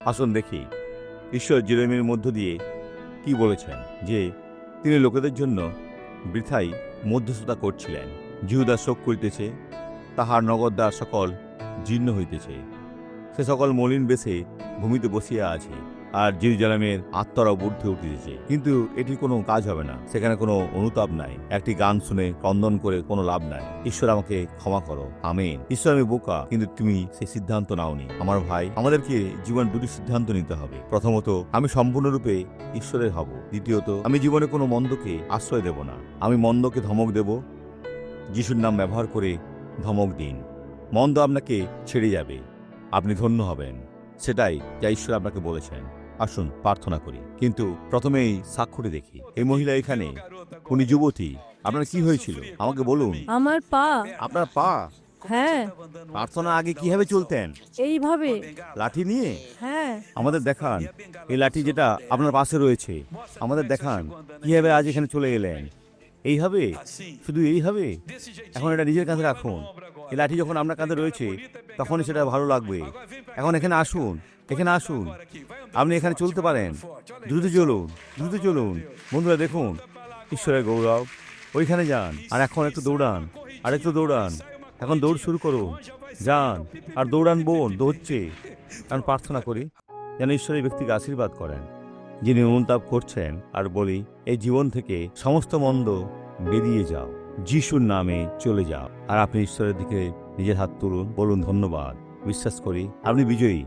আসুন দেখি ঈশ্বর জেরেমিয়ার মধ্য দিয়ে কি বলেছেন, যে তিনি লোকেদের জন্য বৃথাই মধ্যস্থতা করছিলেন। জিহুদা শোক করিতেছে, তাহার নগরদ্বার সকল জীর্ণ হইতেছে, সে সকল মলিন বেশে ভূমিতে বসিয়া আছে, আর জেরুজালেমের আত্মারাও ঊর্ধ্বে উঠিতেছে। কিন্তু এটি কোনো কাজ হবে না, সেখানে কোনো অনুতাপ নাই। একটি গান শুনে ক্রন্দন করে কোনো লাভ নাই। ঈশ্বর আমাকে ক্ষমা করো, আমেন। ঈশ্বর, আমি বোকা, কিন্তু তুমি সেই সিদ্ধান্ত নাওনি। আমার ভাই, আমাদেরকে জীবন দুটি সিদ্ধান্ত নিতে হবে। প্রথমত, আমি সম্পূর্ণরূপে ঈশ্বরের হব। দ্বিতীয়ত, আমি জীবনে কোনো মন্দকে আশ্রয় দেব না। আমি মন্দকে ধমক দেব। যিশুর নাম ব্যবহার করে ধমক দিন। মন্দ আপনাকে ছেড়ে যাবে, আপনি ধন্য হবেন। সেটাই যা ঈশ্বর আপনাকে বলেছেন। আসুন প্রার্থনা করি। কিন্তু প্রথমে এই সাক্ষ্যটি দেখি। এই মহিলা এখানে, উনি যুবতী। আপনার কি হয়েছিল আমাকে বলুন। আমার পা। আপনার পা? হ্যাঁ, প্রার্থনা আগে কিভাবে চলতেন? এইভাবে। লাঠি নিয়ে? হ্যাঁ, আমাদের দেখান এই লাঠি যেটা আপনার পাশে রয়েছে। আমাদের দেখান কিভাবে আজ এখানে চলে এলেন। এইভাবে? শুধু এইভাবে? এখন এটা নিজের কাঁধে রাখুন। এই লাঠি যখন আপনার কাঁধে রয়েছে তখনই সেটা ভালো লাগবে। এখন এখানে আসুন, এখানে আসুন। আপনি এখানে চলতে পারেন। দ্রুত চলুন, দ্রুত চলুন। বন্ধুরা দেখুন, ঈশ্বরের গৌরব। ওইখানে যান, আর এখন একটু দৌড়ান, আর একটু দৌড়ান। এখন দৌড় শুরু করুন। যান আর দৌড়ান বোন, দৌড়ছে। কারণ প্রার্থনা করি যেন ঈশ্বর এই ব্যক্তিকে আশীর্বাদ করেন যিনি অনুতাপ করছেন, আর বলি এই জীবন থেকে সমস্ত মন্দ বেরিয়ে যাও, যিশুর নামে চলে যাও। আর আপনি ঈশ্বরের দিকে নিজের হাত তুলুন, বলুন ধন্যবাদ। বিশ্বাস করি আপনি বিজয়ী।